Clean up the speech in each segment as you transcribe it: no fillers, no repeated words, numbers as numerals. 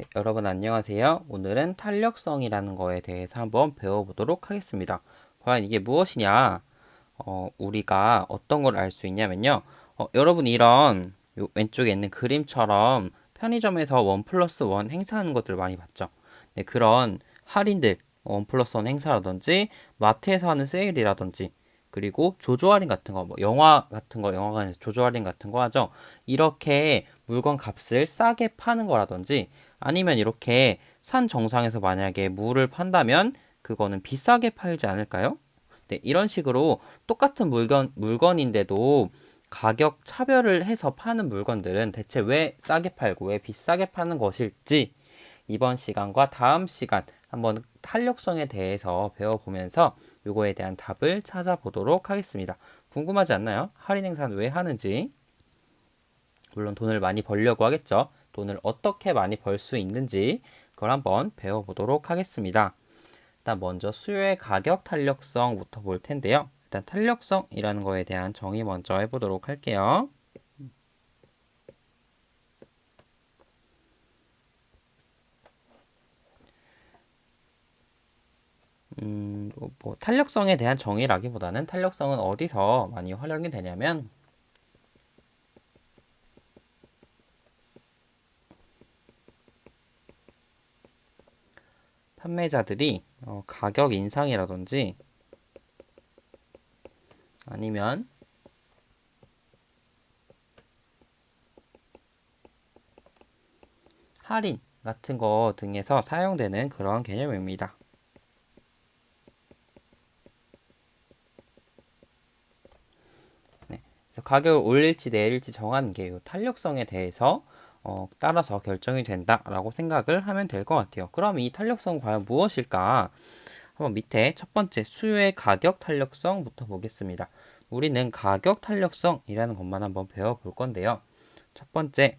네, 여러분 안녕하세요. 오늘은 탄력성이라는 거에 대해서 한번 배워보도록 하겠습니다. 과연 이게 무엇이냐? 우리가 어떤 걸 알 수 있냐면요. 여러분 이런 요 왼쪽에 있는 그림처럼 편의점에서 원 플러스 원 행사하는 것들 많이 봤죠? 네, 그런 할인들, 원 플러스 원 행사라든지 마트에서 하는 세일이라든지 그리고 조조 할인 같은 거, 뭐 영화 같은 거, 영화관에서 조조 할인 같은 거 하죠. 이렇게 물건 값을 싸게 파는 거라든지 아니면 이렇게 산 정상에서 만약에 물을 판다면 그거는 비싸게 팔지 않을까요? 네, 이런 식으로 똑같은 물건인데도 가격 차별을 해서 파는 물건들은 대체 왜 싸게 팔고 왜 비싸게 파는 것일지 이번 시간과 다음 시간 한번 탄력성에 대해서 배워보면서 이거에 대한 답을 찾아보도록 하겠습니다. 궁금하지 않나요? 할인 행사는 왜 하는지? 물론 돈을 많이 벌려고 하겠죠. 돈을 어떻게 많이 벌 수 있는지 그걸 한번 배워보도록 하겠습니다. 일단 먼저 수요의 가격 탄력성부터 볼 텐데요. 일단 탄력성이라는 거에 대한 정의 먼저 해보도록 할게요. 탄력성에 대한 정의라기보다는 탄력성은 어디서 많이 활용이 되냐면 판매자들이 가격 인상이라든지 아니면 할인 같은 거 등에서 사용되는 그런 개념입니다. 네. 그래서 가격을 올릴지 내릴지 정하는 게 탄력성에 대해서 따라서 결정이 된다라고 생각을 하면 될 것 같아요. 그럼 이 탄력성은 과연 무엇일까? 한번 밑에 첫 번째 수요의 가격 탄력성부터 보겠습니다. 우리는 가격 탄력성이라는 것만 한번 배워볼 건데요. 첫 번째,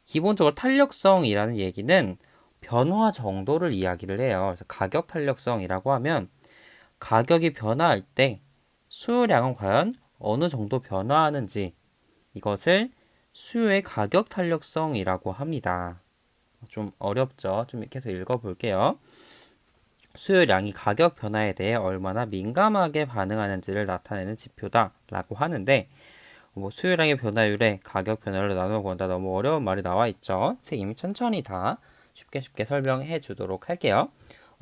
기본적으로 탄력성이라는 얘기는 변화 정도를 이야기를 해요. 그래서 가격 탄력성이라고 하면 가격이 변화할 때 수요량은 과연 어느 정도 변화하는지 이것을 수요의 가격 탄력성이라고 합니다. 좀 어렵죠? 좀 계속 읽어볼게요. 수요량이 가격 변화에 대해 얼마나 민감하게 반응하는지를 나타내는 지표다라고 하는데 뭐 수요량의 변화율에 가격 변화를 나누어 본다 너무 어려운 말이 나와 있죠. 선생님이 천천히 다 쉽게 설명해 주도록 할게요.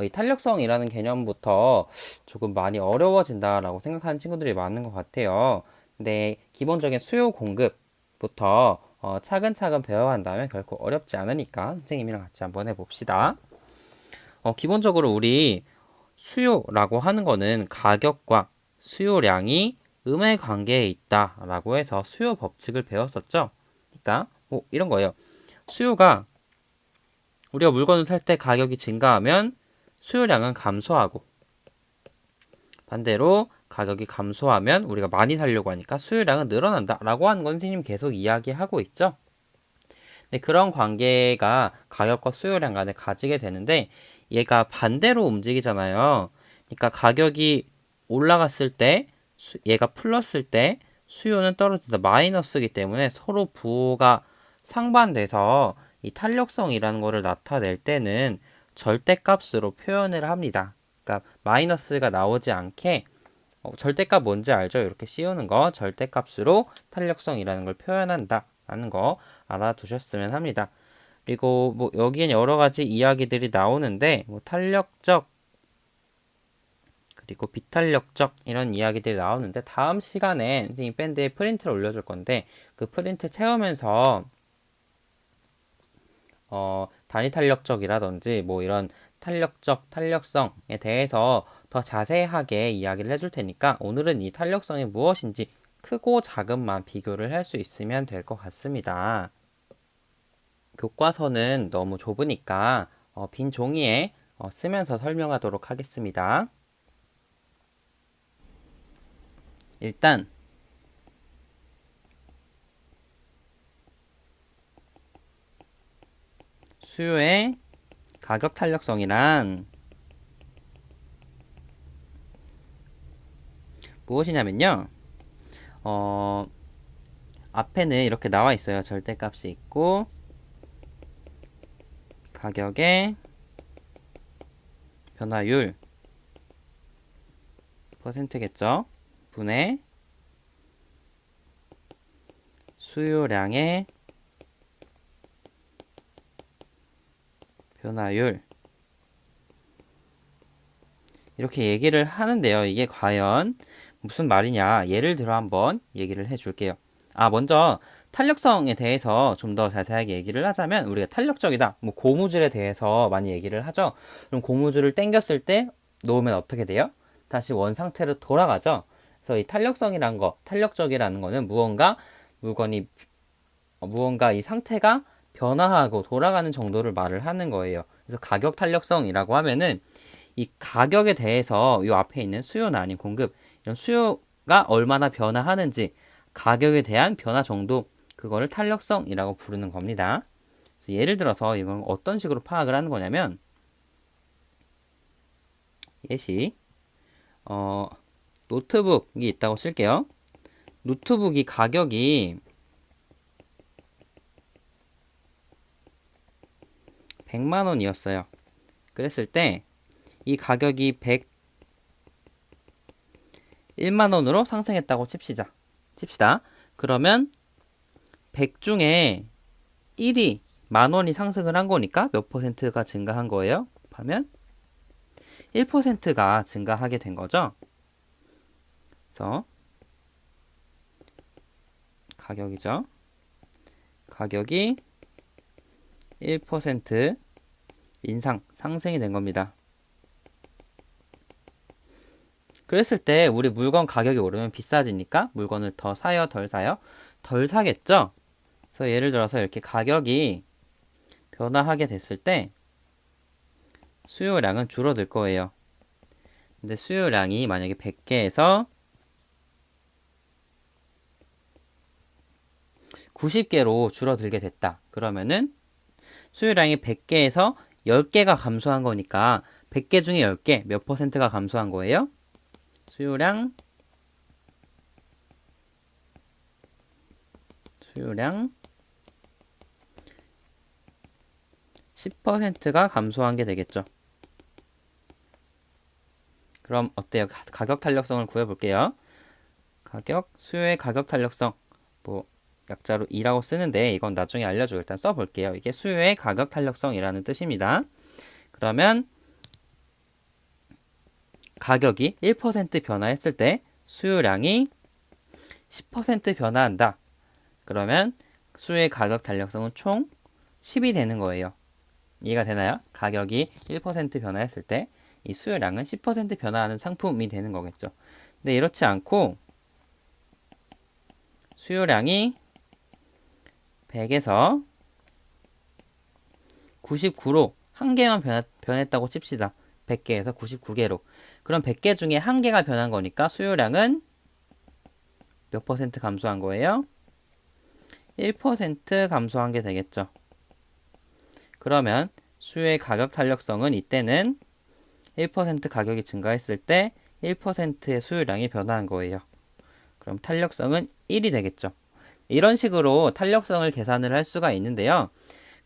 이 탄력성이라는 개념부터 조금 많이 어려워진다라고 생각하는 친구들이 많은 것 같아요. 근데 기본적인 수요 공급부터 차근차근 배워간다면 결코 어렵지 않으니까 선생님이랑 같이 한번 해봅시다. 기본적으로 우리 수요라고 하는 거는 가격과 수요량이 음의 관계에 있다라고 해서 수요 법칙을 배웠었죠. 그러니까 뭐 이런 거예요. 수요가 우리가 물건을 살 때 가격이 증가하면 수요량은 감소하고 반대로 가격이 감소하면 우리가 많이 사려고 하니까 수요량은 늘어난다라고 하는 건 선생님 계속 이야기하고 있죠. 네, 그런 관계가 가격과 수요량 간에 가지게 되는데 얘가 반대로 움직이잖아요. 그러니까 가격이 올라갔을 때 얘가 플러스일 때 수요는 떨어진다 마이너스이기 때문에 서로 부호가 상반돼서 이 탄력성이라는 거를 나타낼 때는 절대값으로 표현을 합니다. 그러니까 마이너스가 나오지 않게 절대값 뭔지 알죠? 이렇게 씌우는 거 절대값으로 탄력성이라는 걸 표현한다 라는 거 알아두셨으면 합니다. 그리고 뭐 여기엔 여러 가지 이야기들이 나오는데 뭐 탄력적 그리고 비탄력적 이런 이야기들이 나오는데 다음 시간에 선생님 밴드에 프린트를 올려줄 건데 그 프린트 채우면서 단위 탄력적이라든지 뭐 이런 탄력적 탄력성에 대해서 더 자세하게 이야기를 해줄 테니까 오늘은 이 탄력성이 무엇인지 크고 작은만 비교를 할 수 있으면 될 것 같습니다. 교과서는 너무 좁으니까 빈 종이에 쓰면서 설명하도록 하겠습니다. 일단 수요의 가격 탄력성이란 무엇이냐면요. 앞에는 이렇게 나와 있어요. 절대값이 있고 가격의 변화율 퍼센트겠죠. 분의 수요량의 변화율. 이렇게 얘기를 하는데요. 이게 과연 무슨 말이냐? 예를 들어 한번 얘기를 해줄게요. 먼저 탄력성에 대해서 좀 더 자세하게 얘기를 하자면, 우리가 탄력적이다, 뭐 고무줄에 대해서 많이 얘기를 하죠. 그럼 고무줄을 당겼을 때 놓으면 어떻게 돼요? 다시 원 상태로 돌아가죠. 그래서 이 탄력성이란 거, 탄력적이라는 거는 무언가 이 상태가 변화하고 돌아가는 정도를 말을 하는 거예요. 그래서 가격 탄력성이라고 하면은 이 가격에 대해서 이 앞에 있는 수요나 아닌 공급, 이런 수요가 얼마나 변화하는지, 가격에 대한 변화 정도, 그거를 탄력성이라고 부르는 겁니다. 그래서 예를 들어서 이건 어떤 식으로 파악을 하는 거냐면, 예시, 노트북이 있다고 쓸게요. 노트북이 가격이 100만 원이었어요. 그랬을 때 이 가격이 101만 원으로 상승했다고 칩시다. 그러면 100 중에 1이 만 원이 상승을 한 거니까 몇 퍼센트가 증가한 거예요? 하면 1%가 증가하게 된 거죠. 그래서 가격이죠. 가격이 1% 상승이 된 겁니다. 그랬을 때 우리 물건 가격이 오르면 비싸지니까 물건을 더 사요, 덜 사요? 덜 사겠죠? 그래서 예를 들어서 이렇게 가격이 변화하게 됐을 때 수요량은 줄어들 거예요. 근데 수요량이 만약에 100개에서 90개로 줄어들게 됐다. 그러면은 수요량이 100개에서 10개가 감소한 거니까 100개 중에 10개 몇 퍼센트가 감소한 거예요? 수요량 10%가 감소한 게 되겠죠. 그럼 어때요? 가격 탄력성을 구해볼게요. 수요의 가격 탄력성, 뭐 약자로 E라고 쓰는데 이건 나중에 알려주고 일단 써볼게요. 이게 수요의 가격 탄력성이라는 뜻입니다. 그러면 가격이 1% 변화했을 때 수요량이 10% 변화한다. 그러면 수요의 가격 탄력성은 총 10이 되는 거예요. 이해가 되나요? 가격이 1% 변화했을 때 이 수요량은 10% 변화하는 상품이 되는 거겠죠. 근데 이렇지 않고 수요량이 100에서 99로 한 개만 변했다고 칩시다. 100개에서 99개로. 그럼 100개 중에 한 개가 변한 거니까 수요량은 몇 퍼센트 감소한 거예요? 1% 감소한 게 되겠죠. 그러면 수요의 가격 탄력성은 이때는 1% 가격이 증가했을 때 1%의 수요량이 변화한 거예요. 그럼 탄력성은 1이 되겠죠. 이런 식으로 탄력성을 계산을 할 수가 있는데요.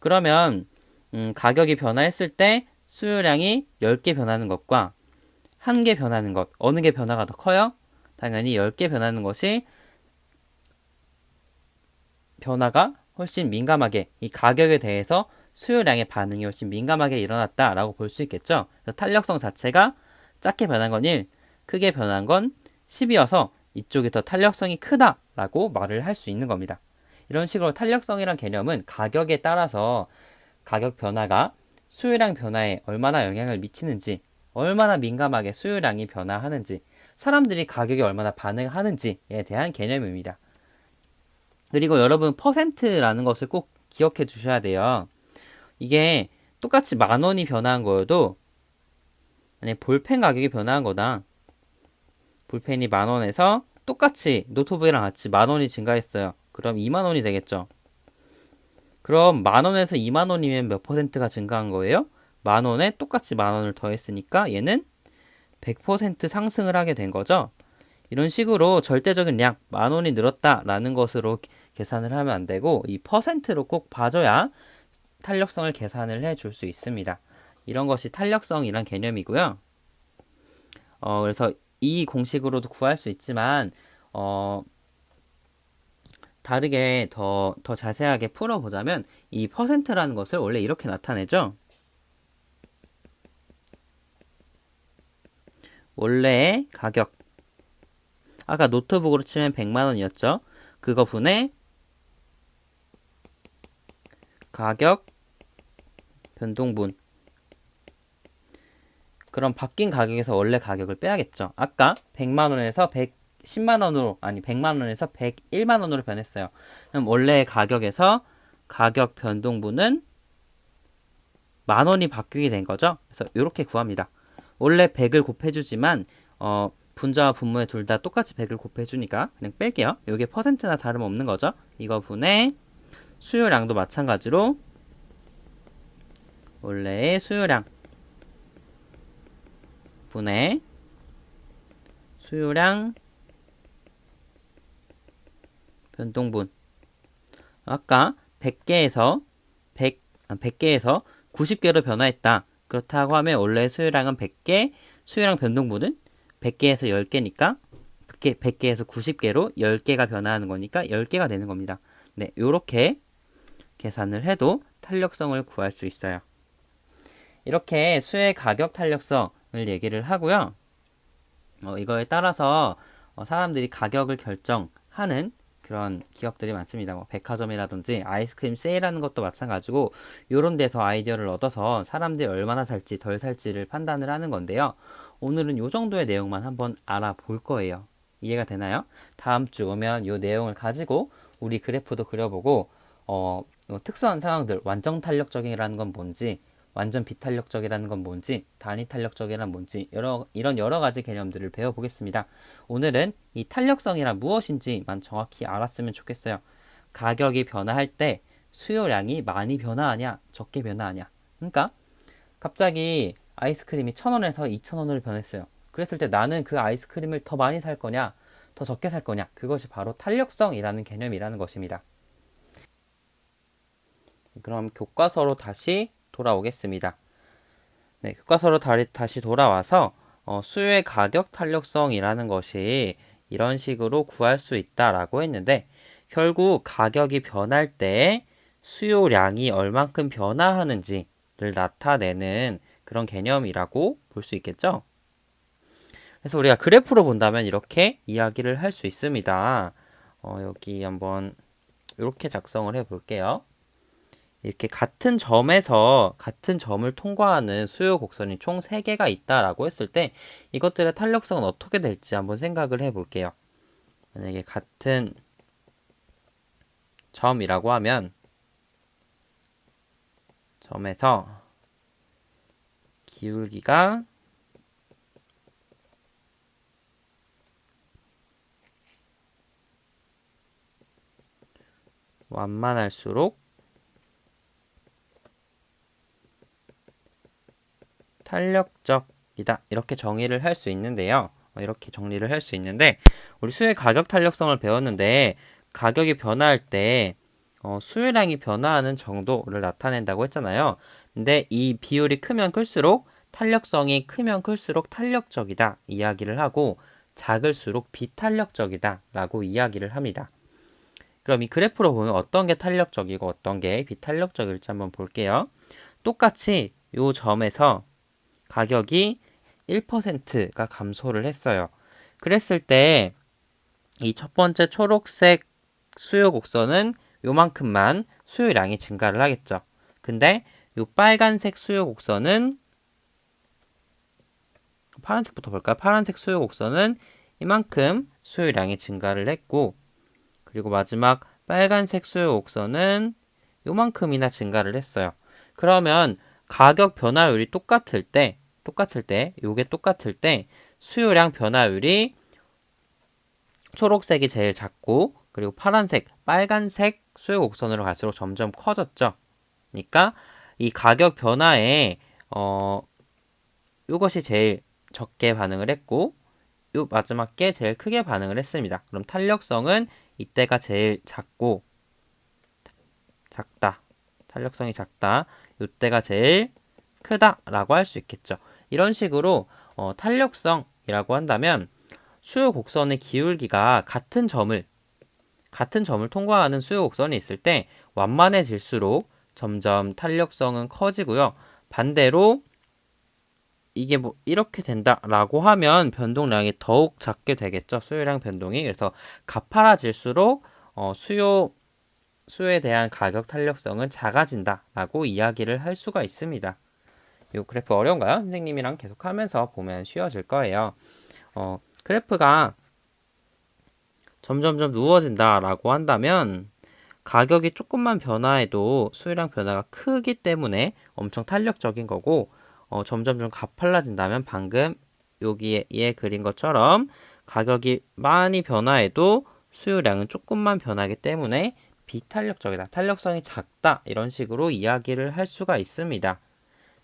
그러면 가격이 변화했을 때 수요량이 10개 변하는 것과 1개 변하는 것, 어느 게 변화가 더 커요? 당연히 10개 변하는 것이 변화가 훨씬 민감하게, 이 가격에 대해서 수요량의 반응이 훨씬 민감하게 일어났다라고 볼 수 있겠죠. 그래서 탄력성 자체가 작게 변한 건 1, 크게 변한 건 10이어서 이쪽이 더 탄력성이 크다라고 말을 할 수 있는 겁니다. 이런 식으로 탄력성이란 개념은 가격에 따라서 가격 변화가 수요량 변화에 얼마나 영향을 미치는지, 얼마나 민감하게 수요량이 변화하는지, 사람들이 가격에 얼마나 반응하는지에 대한 개념입니다. 그리고 여러분 퍼센트라는 것을 꼭 기억해 주셔야 돼요. 이게 똑같이 만 원이 변화한 거여도 만약 볼펜 가격이 변화한 거다. 볼펜이 만 원에서 똑같이 노트북이랑 같이 만 원이 증가했어요. 그럼 2만 원이 되겠죠. 그럼 만 원에서 2만 원이면 몇 퍼센트가 증가한 거예요? 만 원에 똑같이 만 원을 더했으니까 얘는 100% 상승을 하게 된 거죠. 이런 식으로 절대적인 량, 만 원이 늘었다라는 것으로 계산을 하면 안 되고 이 퍼센트로 꼭 봐줘야 탄력성을 계산을 해 줄 수 있습니다. 이런 것이 탄력성이란 개념이고요. 그래서 이 공식으로도 구할 수 있지만 다르게 더 자세하게 풀어보자면 이 퍼센트라는 것을 원래 이렇게 나타내죠. 원래의 가격. 아까 노트북으로 치면 100만 원이었죠. 그거 분의 가격 변동분. 그럼 바뀐 가격에서 원래 가격을 빼야겠죠. 아까 100만 원에서 110만 원으로, 아니 100만 원에서 101만 원으로 변했어요. 그럼 원래 가격에서 가격 변동분은 만 원이 바뀌게 된 거죠. 그래서 이렇게 구합니다. 원래 100을 곱해주지만 분자와 분모에 둘 다 똑같이 100을 곱해주니까 그냥 뺄게요. 이게 퍼센트나 다름없는 거죠. 이거 분의 수요량도 마찬가지로 원래의 수요량 분의 수요량 변동분. 아까 100개에서 100개에서 90개로 변화했다. 그렇다고 하면 원래 수요량은 100개, 수요량 변동분은 100개에서 10개니까 100개에서 90개로 10개가 변화하는 거니까 10개가 되는 겁니다. 네, 요렇게 계산을 해도 탄력성을 구할 수 있어요. 이렇게 수요의 가격 탄력성을 얘기를 하고요. 이거에 따라서 사람들이 가격을 결정하는 그런 기업들이 많습니다. 뭐 백화점이라든지 아이스크림 세일하는 것도 마찬가지고 이런 데서 아이디어를 얻어서 사람들이 얼마나 살지 덜 살지를 판단을 하는 건데요. 오늘은 이 정도의 내용만 한번 알아볼 거예요. 이해가 되나요? 다음 주 오면 이 내용을 가지고 우리 그래프도 그려보고 특수한 상황들, 완전 탄력적이라는 건 뭔지, 완전 비탄력적이라는 건 뭔지, 단위 탄력적이란 뭔지 이런 여러 가지 개념들을 배워보겠습니다. 오늘은 이 탄력성이란 무엇인지만 정확히 알았으면 좋겠어요. 가격이 변화할 때 수요량이 많이 변화하냐, 적게 변화하냐. 그러니까 갑자기 아이스크림이 1,000원에서 2,000원으로 변했어요. 그랬을 때 나는 그 아이스크림을 더 많이 살 거냐, 더 적게 살 거냐. 그것이 바로 탄력성이라는 개념이라는 것입니다. 그럼 교과서로 다시 돌아오겠습니다. 네, 교과서로 다시 돌아와서 수요의 가격 탄력성이라는 것이 이런 식으로 구할 수 있다라고 했는데 결국 가격이 변할 때 수요량이 얼만큼 변화하는지를 나타내는 그런 개념이라고 볼 수 있겠죠? 그래서 우리가 그래프로 본다면 이렇게 이야기를 할 수 있습니다. 여기 한번 이렇게 작성을 해 볼게요. 이렇게 같은 점에서 같은 점을 통과하는 수요 곡선이 총 3개가 있다라고 했을 때 이것들의 탄력성은 어떻게 될지 한번 생각을 해 볼게요. 만약에 같은 점이라고 하면 점에서 기울기가 완만할수록 탄력적이다. 이렇게 정의를 할 수 있는데요. 이렇게 정리를 할 수 있는데 우리 수요의 가격 탄력성을 배웠는데 가격이 변화할 때 수요량이 변화하는 정도를 나타낸다고 했잖아요. 근데 이 비율이 크면 클수록 탄력성이 크면 클수록 탄력적이다 이야기를 하고 작을수록 비탄력적이다 라고 이야기를 합니다. 그럼 이 그래프로 보면 어떤 게 탄력적이고 어떤 게 비탄력적일지 한번 볼게요. 똑같이 이 점에서 가격이 1%가 감소를 했어요. 그랬을 때 이 첫 번째 초록색 수요 곡선은 요만큼만 수요량이 증가를 하겠죠. 근데 요 빨간색 수요 곡선은 파란색부터 볼까요? 파란색 수요 곡선은 이만큼 수요량이 증가를 했고 그리고 마지막 빨간색 수요 곡선은 요만큼이나 증가를 했어요. 그러면 가격 변화율이 똑같을 때 요게 똑같을 때 수요량 변화율이 초록색이 제일 작고 그리고 파란색, 빨간색 수요 곡선으로 갈수록 점점 커졌죠. 그러니까 이 가격 변화에 요것이 제일 적게 반응을 했고 요 마지막 게 제일 크게 반응을 했습니다. 그럼 탄력성은 이때가 제일 작고 작다. 탄력성이 작다. 이때가 제일 크다라고 할 수 있겠죠. 이런 식으로 탄력성이라고 한다면 수요 곡선의 기울기가 같은 점을 통과하는 수요 곡선이 있을 때 완만해질수록 점점 탄력성은 커지고요. 반대로 이게 뭐 이렇게 된다라고 하면 변동량이 더욱 작게 되겠죠. 수요량 변동이. 그래서 가파라질수록 수요에 대한 가격 탄력성은 작아진다라고 이야기를 할 수가 있습니다. 이 그래프 어려운가요? 선생님이랑 계속 하면서 보면 쉬워질 거예요. 그래프가 점점점 누워진다라고 한다면 가격이 조금만 변화해도 수요량 변화가 크기 때문에 엄청 탄력적인 거고 점점점 가팔라진다면 방금 여기에 그린 것처럼 가격이 많이 변화해도 수요량은 조금만 변하기 때문에 비탄력적이다. 탄력성이 작다. 이런 식으로 이야기를 할 수가 있습니다.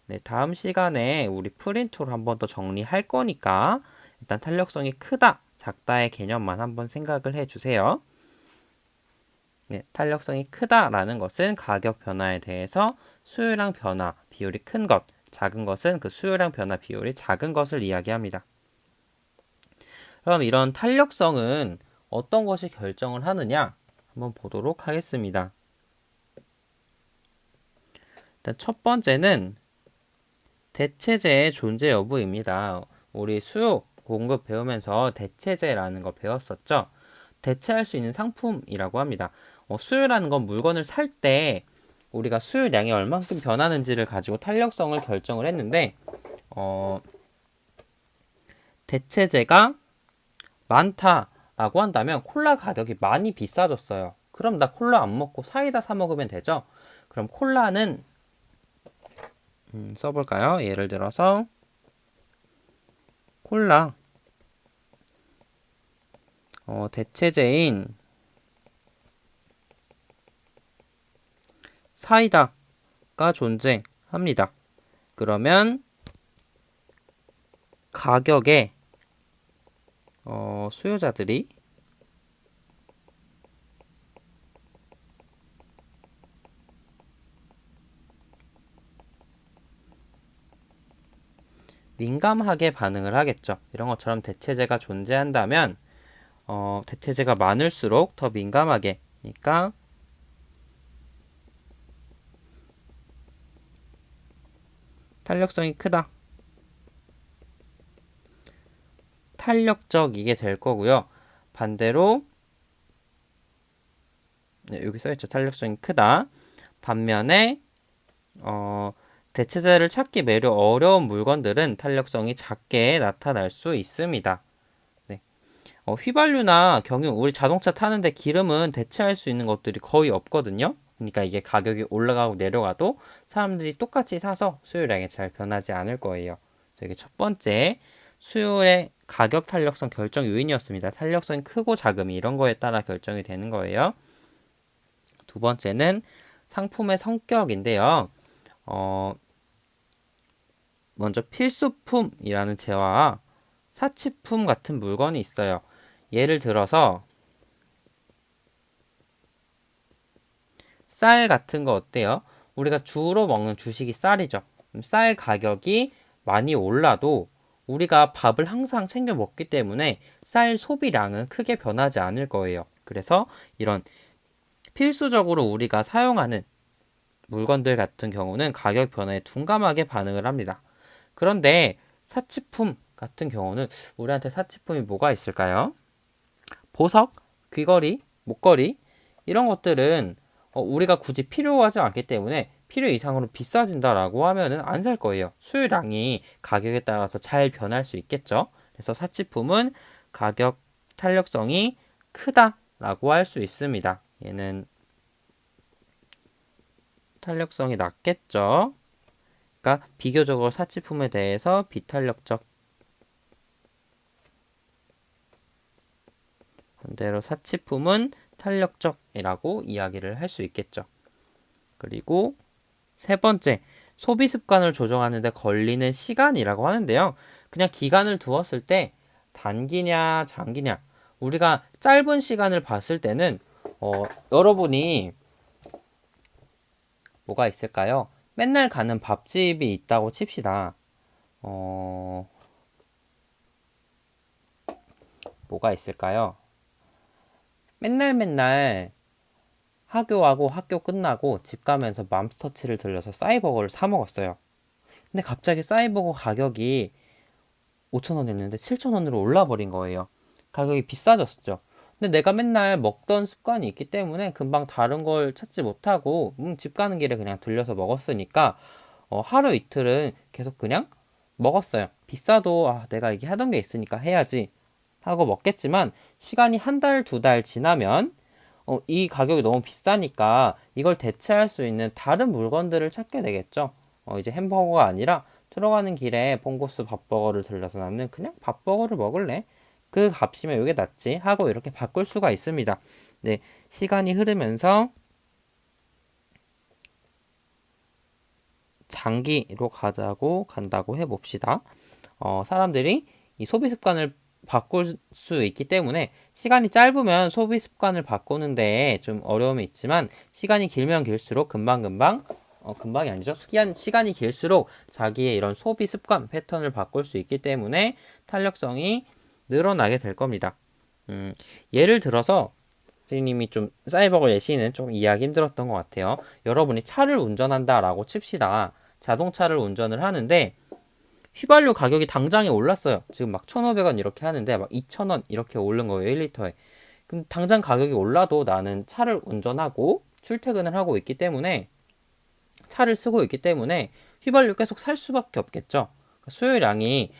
네, 다음 시간에 우리 프린트로 한 번 더 정리할 거니까 일단 탄력성이 크다, 작다의 개념만 한번 생각을 해주세요. 네, 탄력성이 크다라는 것은 가격 변화에 대해서 수요량 변화 비율이 큰 것, 작은 것은 그 수요량 변화 비율이 작은 것을 이야기합니다. 그럼 이런 탄력성은 어떤 것이 결정을 하느냐 한번 보도록 하겠습니다. 일단 첫 번째는 대체재의 존재 여부입니다. 우리 수요 공급 배우면서 대체재라는 거 배웠었죠. 대체할 수 있는 상품이라고 합니다. 수요라는 건 물건을 살 때 우리가 수요량이 얼만큼 변하는지를 가지고 탄력성을 결정을 했는데 대체재가 많다라고 한다면 콜라 가격이 많이 비싸졌어요. 그럼 나 콜라 안 먹고 사이다 사 먹으면 되죠. 그럼 콜라는 써볼까요? 예를 들어서 콜라 대체재인 사이다가 존재합니다. 그러면 가격에 수요자들이 민감하게 반응을 하겠죠. 이런 것처럼 대체재가 존재한다면 대체재가 많을수록 더 민감하게, 그러니까 탄력성이 크다. 탄력적이게 될 거고요. 반대로 네, 여기 써있죠. 탄력성이 크다. 반면에 대체재를 찾기 매우 어려운 물건들은 탄력성이 작게 나타날 수 있습니다. 네. 휘발유나 경유, 우리 자동차 타는데 기름은 대체할 수 있는 것들이 거의 없거든요. 그러니까 이게 가격이 올라가고 내려가도 사람들이 똑같이 사서 수요량이 잘 변하지 않을 거예요. 이게 첫 번째 수요의 가격 탄력성 결정 요인이었습니다. 탄력성이 크고 작음이 이런 거에 따라 결정이 되는 거예요. 두 번째는 상품의 성격인데요. 먼저 필수품이라는 재화와 사치품 같은 물건이 있어요. 예를 들어서 쌀 같은 거 어때요? 우리가 주로 먹는 주식이 쌀이죠. 쌀 가격이 많이 올라도 우리가 밥을 항상 챙겨 먹기 때문에 쌀 소비량은 크게 변하지 않을 거예요. 그래서 이런 필수적으로 우리가 사용하는 물건들 같은 경우는 가격 변화에 둔감하게 반응을 합니다. 그런데 사치품 같은 경우는 우리한테 사치품이 뭐가 있을까요? 보석, 귀걸이, 목걸이 이런 것들은 우리가 굳이 필요하지 않기 때문에 필요 이상으로 비싸진다라고 하면은 안 살 거예요. 수요량이 가격에 따라서 잘 변할 수 있겠죠. 그래서 사치품은 가격 탄력성이 크다라고 할 수 있습니다. 얘는 탄력성이 낮겠죠. 그러니까 비교적으로 사치품에 대해서 비탄력적, 반대로 사치품은 탄력적이라고 이야기를 할 수 있겠죠. 그리고 세 번째, 소비 습관을 조정하는 데 걸리는 시간이라고 하는데요. 그냥 기간을 두었을 때 단기냐 장기냐, 우리가 짧은 시간을 봤을 때는 여러분이 뭐가 있을까요? 맨날 가는 밥집이 있다고 칩시다. 어, 뭐가 있을까요? 맨날 맨날 학교하고 학교 끝나고 집 가면서 맘스터치를 들려서 싸이버거를 사 먹었어요. 근데 갑자기 싸이버거 가격이 5,000원 했는데 7,000원으로 올라버린 거예요. 가격이 비싸졌죠. 근데 내가 맨날 먹던 습관이 있기 때문에 금방 다른 걸 찾지 못하고 집 가는 길에 그냥 들려서 먹었으니까 하루 이틀은 계속 그냥 먹었어요. 비싸도 내가 이게 하던 게 있으니까 해야지 하고 먹겠지만 시간이 한 달, 두 달 지나면 이 가격이 너무 비싸니까 이걸 대체할 수 있는 다른 물건들을 찾게 되겠죠. 이제 햄버거가 아니라 들어가는 길에 봉고스 밥버거를 들려서 나는 그냥 밥버거를 먹을래. 그 값이면 이게 낫지 하고 이렇게 바꿀 수가 있습니다. 네, 시간이 흐르면서 장기로 가자고 간다고 해봅시다. 사람들이 이 소비 습관을 바꿀 수 있기 때문에 시간이 짧으면 소비 습관을 바꾸는데 좀 어려움이 있지만 시간이 길면 길수록 금방금방 금방이 아니죠. 시간이 길수록 자기의 이런 소비 습관 패턴을 바꿀 수 있기 때문에 탄력성이 늘어나게 될 겁니다. 예를 들어서 선생님이 좀 사이버거 예시는 좀 이해하기 힘들었던 것 같아요. 여러분이 차를 운전한다라고 칩시다. 자동차를 운전을 하는데 휘발유 가격이 당장에 올랐어요. 지금 막 1,500원 이렇게 하는데 막 2,000원 이렇게 오른 거예요. 1리터에. 그럼 당장 가격이 올라도 나는 차를 운전하고 출퇴근을 하고 있기 때문에 차를 쓰고 있기 때문에 휘발유 계속 살 수밖에 없겠죠. 수요량이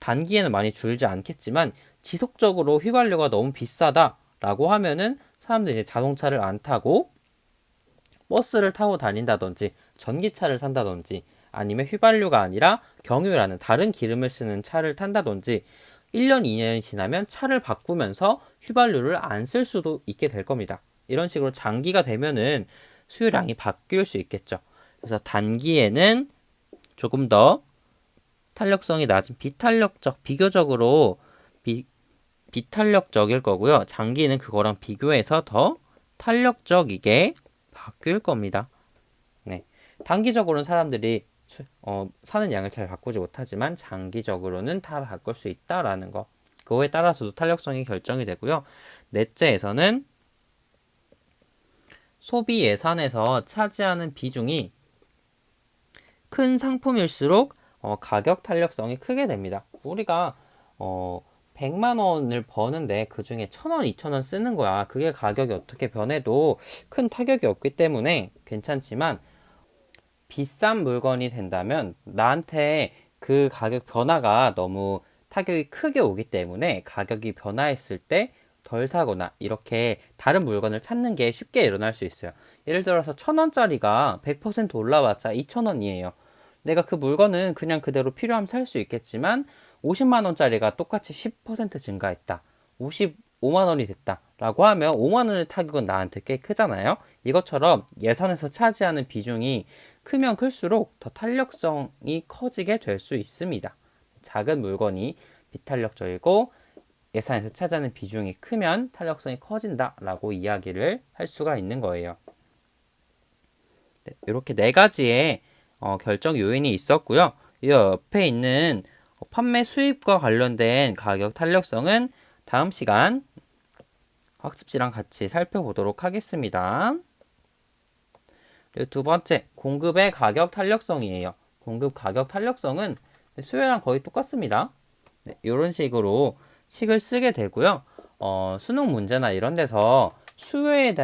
단기에는 많이 줄지 않겠지만 지속적으로 휘발유가 너무 비싸다라고 하면은 사람들이 이제 자동차를 안 타고 버스를 타고 다닌다든지 전기차를 산다든지 아니면 휘발유가 아니라 경유라는 다른 기름을 쓰는 차를 탄다든지 1년, 2년이 지나면 차를 바꾸면서 휘발유를 안 쓸 수도 있게 될 겁니다. 이런 식으로 장기가 되면은 수요량이 바뀔 수 있겠죠. 그래서 단기에는 조금 더 탄력성이 낮은 비교적으로 비탄력적일 거고요. 장기는 그거랑 비교해서 더 탄력적이게 바뀔 겁니다. 네. 단기적으로는 사람들이 사는 양을 잘 바꾸지 못하지만 장기적으로는 다 바꿀 수 있다라는 거. 그거에 따라서도 탄력성이 결정이 되고요. 넷째에서는 소비 예산에서 차지하는 비중이 큰 상품일수록 가격 탄력성이 크게 됩니다. 우리가 100만 원을 버는데 그 중에 1,000원, 2,000원 쓰는 거야. 그게 가격이 어떻게 변해도 큰 타격이 없기 때문에 괜찮지만 비싼 물건이 된다면 나한테 그 가격 변화가 너무 타격이 크게 오기 때문에 가격이 변화했을 때 덜 사거나 이렇게 다른 물건을 찾는 게 쉽게 일어날 수 있어요. 예를 들어서 1,000원짜리가 100% 올라왔자 2,000원이에요. 내가 그 물건은 그냥 그대로 필요하면 살 수 있겠지만 50만 원짜리가 똑같이 10% 증가했다. 55만 원이 됐다. 라고 하면 5만 원의 타격은 나한테 꽤 크잖아요. 이것처럼 예산에서 차지하는 비중이 크면 클수록 더 탄력성이 커지게 될 수 있습니다. 작은 물건이 비탄력적이고 예산에서 차지하는 비중이 크면 탄력성이 커진다라고 이야기를 할 수가 있는 거예요. 네, 이렇게 네 가지의 결정 요인이 있었고요. 이 옆에 있는 판매 수입과 관련된 가격 탄력성은 다음 시간 학습지랑 같이 살펴보도록 하겠습니다. 두 번째, 공급의 가격 탄력성이에요. 공급 가격 탄력성은 수요랑 거의 똑같습니다. 네, 이런 식으로 식을 쓰게 되고요. 수능 문제나 이런 데서 수요의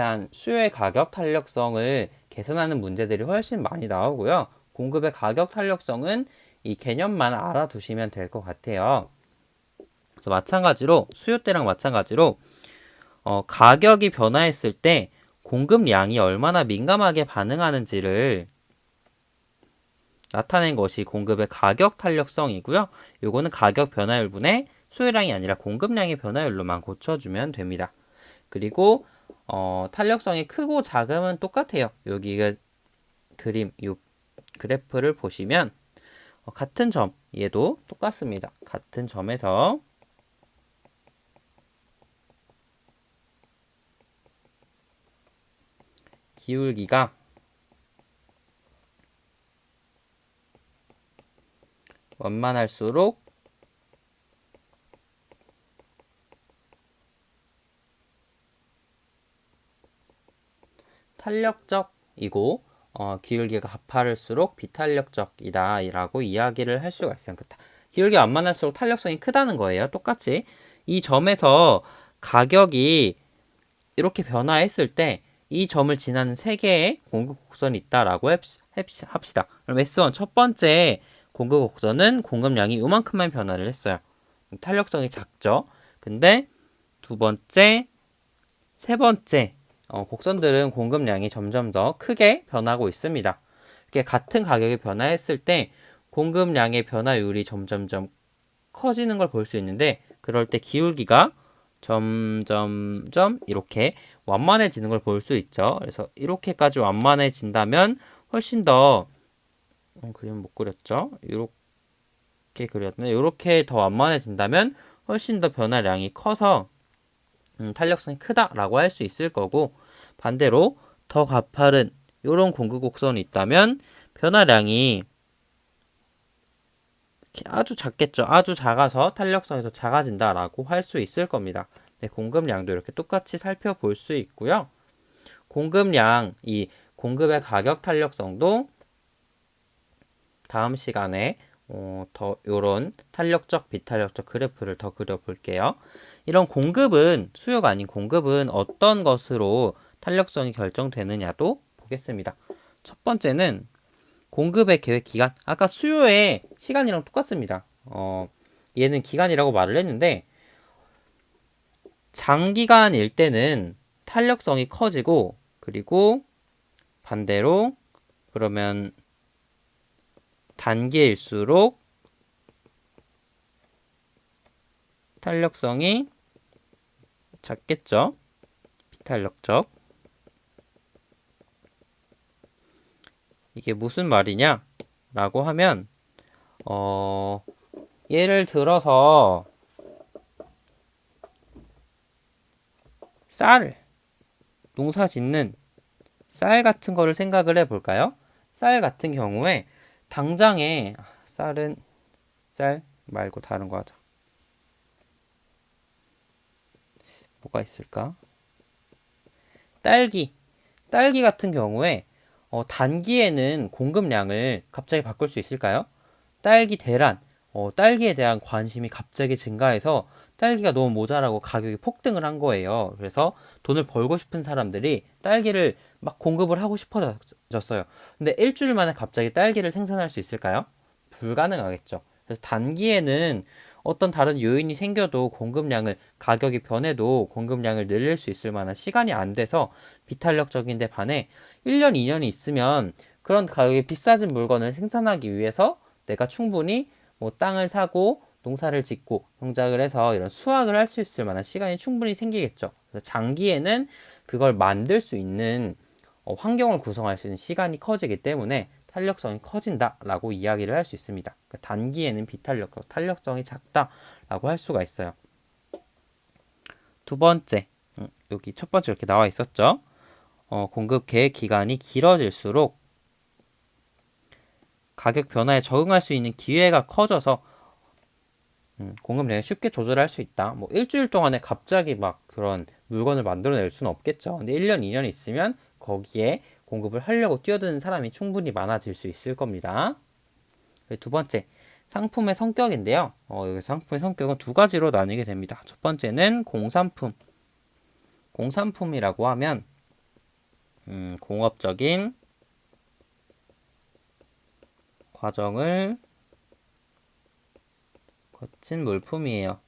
가격 탄력성을 계산하는 문제들이 훨씬 많이 나오고요. 공급의 가격 탄력성은 이 개념만 알아두시면 될 것 같아요. 그래서 마찬가지로 수요 때랑 마찬가지로 가격이 변화했을 때 공급량이 얼마나 민감하게 반응하는지를 나타낸 것이 공급의 가격 탄력성이고요. 요거는 가격 변화율분의 수요량이 아니라 공급량의 변화율로만 고쳐주면 됩니다. 그리고 탄력성이 크고 작으면 똑같아요. 여기가 그림, 요 그래프를 보시면 같은 점, 얘도 똑같습니다. 같은 점에서 기울기가 완만할수록 탄력적이고 기울기가 가파를수록 비탄력적이다 라고 이야기를 할 수가 있어요. 기울기가 완만할수록 탄력성이 크다는 거예요. 똑같이 이 점에서 가격이 이렇게 변화했을 때 이 점을 지나는 세 개의 공급 곡선이 있다라고 합시다. 그럼 S1 첫 번째 공급 곡선은 공급량이 이만큼만 변화를 했어요. 탄력성이 작죠. 근데 두 번째, 세 번째 곡선들은 공급량이 점점 더 크게 변하고 있습니다. 이렇게 같은 가격이 변화했을 때 공급량의 변화율이 점점점 커지는 걸 볼 수 있는데, 그럴 때 기울기가 점점점 이렇게 완만해지는 걸 볼 수 있죠. 그래서 이렇게까지 완만해진다면 훨씬 더 그림 못 그렸죠? 이렇게 그렸는데 이렇게 더 완만해진다면 훨씬 더 변화량이 커서 탄력성이 크다라고 할 수 있을 거고, 반대로 더 가파른 이런 공급 곡선이 있다면 변화량이 아주 작겠죠. 아주 작아서 탄력성에서 작아진다라고 할 수 있을 겁니다. 네, 공급량도 이렇게 똑같이 살펴볼 수 있고요. 공급량, 이 공급의 가격 탄력성도 다음 시간에 더 이런 탄력적, 비탄력적 그래프를 더 그려볼게요. 이런 공급은, 수요가 아닌 공급은 어떤 것으로 탄력성이 결정되느냐도 보겠습니다. 첫 번째는 공급의 계획 기간. 아까 수요의 시간이랑 똑같습니다. 얘는 기간이라고 말을 했는데, 장기간일 때는 탄력성이 커지고, 그리고 반대로 그러면 단기일수록 탄력성이 작겠죠. 비탄력적. 이게 무슨 말이냐? 라고 하면, 예를 들어서, 농사 짓는 쌀 같은 거를 생각을 해볼까요? 쌀 같은 경우에, 당장에, 쌀 말고 다른 거 하자. 뭐가 있을까? 딸기 같은 경우에, 단기에는 공급량을 갑자기 바꿀 수 있을까요? 딸기 대란, 딸기에 대한 관심이 갑자기 증가해서 딸기가 너무 모자라고 가격이 폭등을 한 거예요. 그래서 돈을 벌고 싶은 사람들이 딸기를 막 공급을 하고 싶어졌어요. 근데 일주일 만에 갑자기 딸기를 생산할 수 있을까요? 불가능하겠죠. 그래서 단기에는 어떤 다른 요인이 생겨도 가격이 변해도 공급량을 늘릴 수 있을 만한 시간이 안 돼서 비탄력적인데 반해 1년, 2년이 있으면 그런 가격이 비싸진 물건을 생산하기 위해서 내가 충분히 뭐 땅을 사고 농사를 짓고 농작을 해서 이런 수확을 할 수 있을 만한 시간이 충분히 생기겠죠. 그래서 장기에는 그걸 만들 수 있는 환경을 구성할 수 있는 시간이 커지기 때문에 탄력성이 커진다라고 이야기를 할 수 있습니다. 그러니까 단기에는 비탄력적, 탄력성이 작다라고 할 수가 있어요. 두 번째, 여기 첫 번째 이렇게 나와 있었죠. 공급 계획 기간이 길어질수록 가격 변화에 적응할 수 있는 기회가 커져서 공급량을 쉽게 조절할 수 있다. 뭐 일주일 동안에 갑자기 막 그런 물건을 만들어낼 수는 없겠죠. 근데 1년, 2년 있으면 거기에 공급을 하려고 뛰어드는 사람이 충분히 많아질 수 있을 겁니다. 두 번째, 상품의 성격인데요. 여기 상품의 성격은 두 가지로 나뉘게 됩니다. 첫 번째는 공산품. 공산품이라고 하면 공업적인 과정을 거친 물품이에요.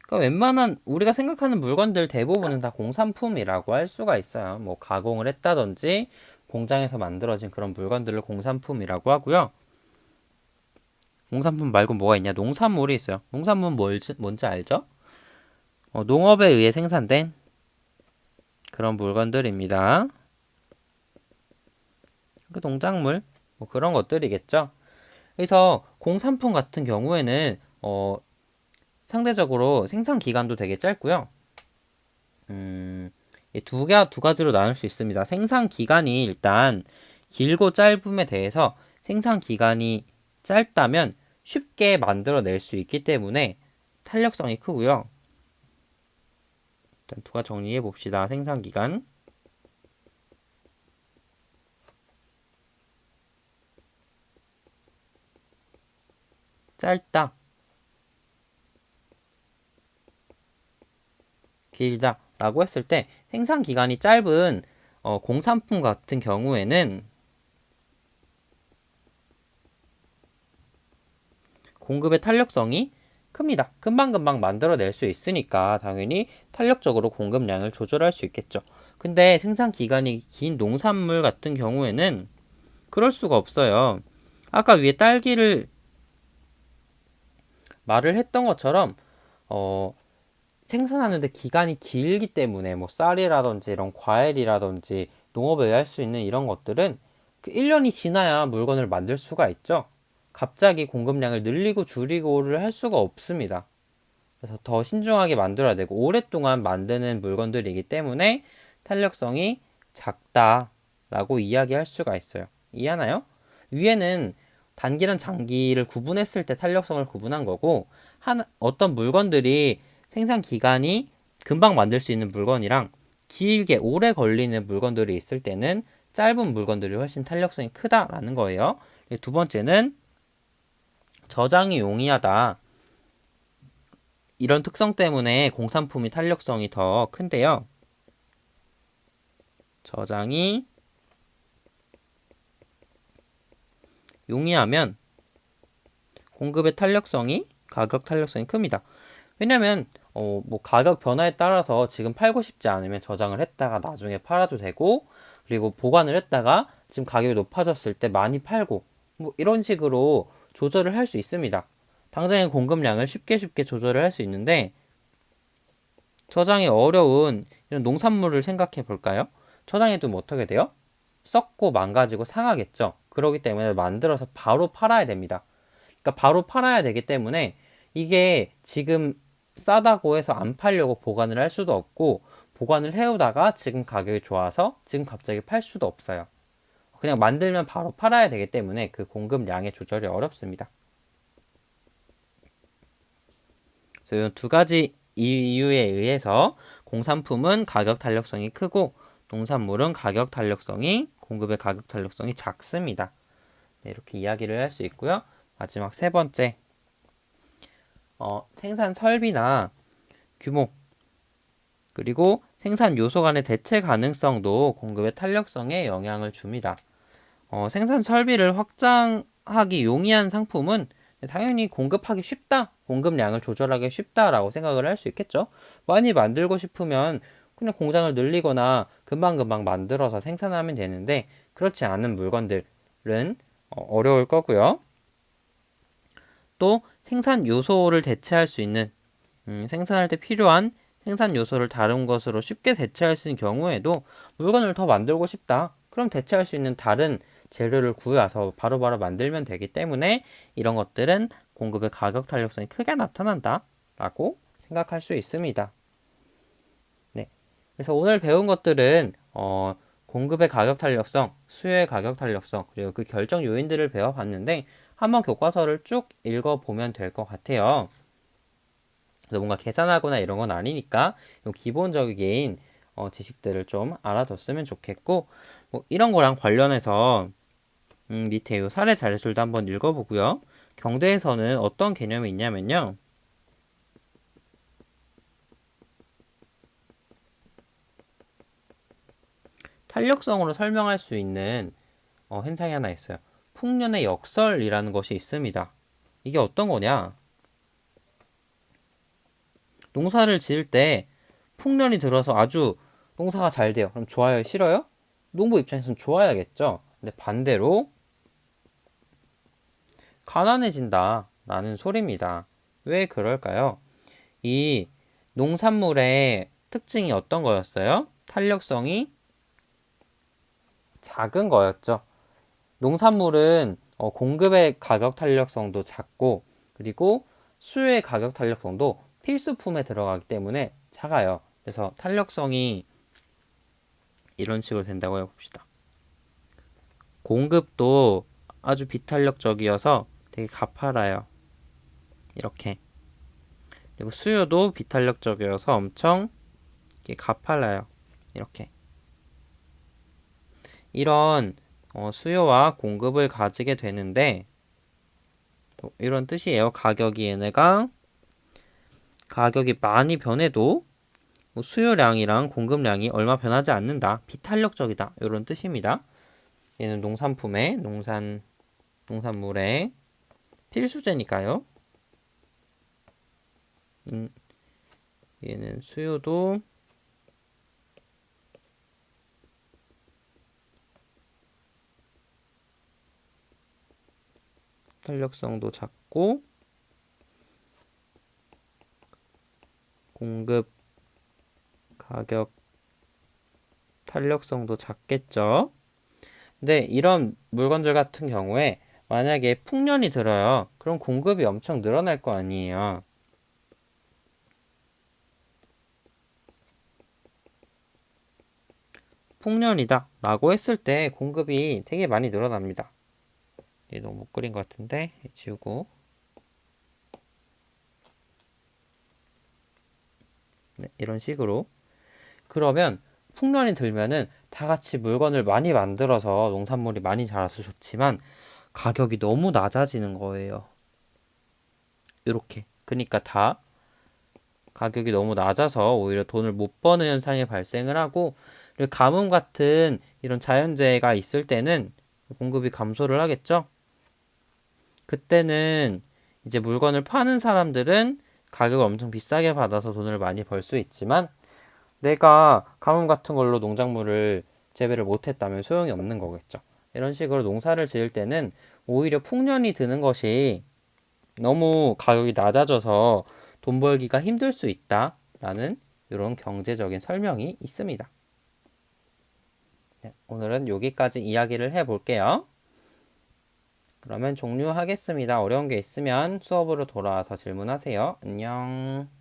그러니까 웬만한 우리가 생각하는 물건들 대부분은 다 공산품이라고 할 수가 있어요. 뭐 가공을 했다든지 공장에서 만들어진 그런 물건들을 공산품이라고 하고요. 공산품 말고 뭐가 있냐? 농산물이 있어요. 농산물 뭔지 알죠? 농업에 의해 생산된 그런 물건들입니다. 그 농작물 뭐 그런 것들이겠죠. 그래서 공산품 같은 경우에는 상대적으로 생산 기간도 되게 짧고요. 두 가지로 나눌 수 있습니다. 생산 기간이 일단 길고 짧음에 대해서 생산 기간이 짧다면 쉽게 만들어낼 수 있기 때문에 탄력성이 크고요. 일단 두 가지 정리해 봅시다. 생산기간. 짧다, 길다 라고 했을 때 생산기간이 짧은 공산품 같은 경우에는 공급의 탄력성이 큽니다. 금방금방 만들어낼 수 있으니까 당연히 탄력적으로 공급량을 조절할 수 있겠죠. 근데 생산기간이 긴 농산물 같은 경우에는 그럴 수가 없어요. 아까 위에 딸기를 말을 했던 것처럼 어, 생산하는데 기간이 길기 때문에 뭐 쌀이라든지 이런 과일이라든지 농업에 의할 수 있는 이런 것들은 그 1년이 지나야 물건을 만들 수가 있죠. 갑자기 공급량을 늘리고 줄이고를 할 수가 없습니다. 그래서 더 신중하게 만들어야 되고 오랫동안 만드는 물건들이기 때문에 탄력성이 작다라고 이야기할 수가 있어요. 이해하나요? 위에는 단기랑 장기를 구분했을 때 탄력성을 구분한 거고 어떤 물건들이 생산 기간이 금방 만들 수 있는 물건이랑 길게 오래 걸리는 물건들이 있을 때는 짧은 물건들이 훨씬 탄력성이 크다라는 거예요. 두 번째는 저장이 용이하다. 이런 특성 때문에 공산품이 탄력성이 더 큰데요. 저장이 용이하면 공급의 탄력성이, 가격 탄력성이 큽니다. 왜냐면 뭐 가격 변화에 따라서 지금 팔고 싶지 않으면 저장을 했다가 나중에 팔아도 되고, 그리고 보관을 했다가 지금 가격이 높아졌을 때 많이 팔고, 뭐 이런 식으로 조절을 할 수 있습니다. 당장의 공급량을 쉽게 조절을 할 수 있는데, 저장이 어려운 이런 농산물을 생각해 볼까요? 저장해 두면 어떻게 돼요? 썩고 망가지고 상하겠죠. 그렇기 때문에 만들어서 바로 팔아야 됩니다. 그러니까 바로 팔아야 되기 때문에 이게 지금 싸다고 해서 안 팔려고 보관을 할 수도 없고, 보관을 해오다가 지금 가격이 좋아서 지금 갑자기 팔 수도 없어요. 그냥 만들면 바로 팔아야 되기 때문에 그 공급량의 조절이 어렵습니다. 그래서 이 두 가지 이유에 의해서 공산품은 가격 탄력성이 크고 농산물은 가격 탄력성이, 공급의 가격 탄력성이 작습니다. 네, 이렇게 이야기를 할 수 있고요. 마지막 세 번째, 생산 설비나 규모, 그리고 생산 요소 간의 대체 가능성도 공급의 탄력성에 영향을 줍니다. 생산 설비를 확장하기 용이한 상품은 당연히 공급하기 쉽다, 공급량을 조절하기 쉽다라고 생각을 할 수 있겠죠. 많이 만들고 싶으면 그냥 공장을 늘리거나 금방금방 만들어서 생산하면 되는데, 그렇지 않은 물건들은 어려울 거고요. 또 생산 요소를 대체할 수 있는, 생산할 때 필요한 생산 요소를 다른 것으로 쉽게 대체할 수 있는 경우에도 물건을 더 만들고 싶다, 그럼 대체할 수 있는 다른 재료를 구해와서 바로바로 만들면 되기 때문에 이런 것들은 공급의 가격 탄력성이 크게 나타난다 라고 생각할 수 있습니다. 네. 그래서 오늘 배운 것들은 공급의 가격 탄력성, 수요의 가격 탄력성, 그리고 그 결정 요인들을 배워봤는데 한번 교과서를 쭉 읽어보면 될 것 같아요. 그래서 뭔가 계산하거나 이런 건 아니니까 기본적인 지식들을 좀 알아뒀으면 좋겠고, 뭐 이런 거랑 관련해서 밑에 이 사례 자료들도 한번 읽어보고요. 경제에서는 어떤 개념이 있냐면요. 탄력성으로 설명할 수 있는 현상이 하나 있어요. 풍년의 역설이라는 것이 있습니다. 이게 어떤 거냐? 농사를 지을 때 풍년이 들어서 아주 농사가 잘 돼요. 그럼 좋아요, 싫어요? 농부 입장에서는 좋아야겠죠. 근데 반대로 가난해진다 라는 소리입니다. 왜 그럴까요? 이 농산물의 특징이 어떤 거였어요? 탄력성이 작은 거였죠. 농산물은 공급의 가격 탄력성도 작고, 그리고 수요의 가격 탄력성도 필수품에 들어가기 때문에 작아요. 그래서 탄력성이 이런 식으로 된다고 해봅시다. 공급도 아주 비탄력적이어서 되게 가파라요. 이렇게. 그리고 수요도 비탄력적이어서 엄청 이렇게 가팔라요. 이렇게. 이런 수요와 공급을 가지게 되는데 이런 뜻이에요. 가격이 많이 변해도 수요량이랑 공급량이 얼마 변하지 않는다. 비탄력적이다. 이런 뜻입니다. 얘는 농산물의 필수제니까요. 얘는 수요도 탄력성도 작고 공급 가격 탄력성도 작겠죠. 근데 이런 물건들 같은 경우에 만약에 풍년이 들어요. 그럼 공급이 엄청 늘어날 거 아니에요. 풍년이다 라고 했을 때 공급이 되게 많이 늘어납니다. 너무 못 그린 것 같은데 지우고. 네, 이런 식으로. 그러면 풍년이 들면은 다 같이 물건을 많이 만들어서 농산물이 많이 자라서 좋지만 가격이 너무 낮아지는 거예요. 이렇게. 그러니까 다 가격이 너무 낮아서 오히려 돈을 못 버는 현상이 발생을 하고, 그리고 가뭄 같은 이런 자연재해가 있을 때는 공급이 감소를 하겠죠. 그때는 이제 물건을 파는 사람들은 가격을 엄청 비싸게 받아서 돈을 많이 벌 수 있지만 내가 가뭄 같은 걸로 농작물을 재배를 못했다면 소용이 없는 거겠죠. 이런 식으로 농사를 지을 때는 오히려 풍년이 드는 것이 너무 가격이 낮아져서 돈 벌기가 힘들 수 있다라는 이런 경제적인 설명이 있습니다. 네, 오늘은 여기까지 이야기를 해볼게요. 그러면 종료하겠습니다. 어려운 게 있으면 수업으로 돌아와서 질문하세요. 안녕.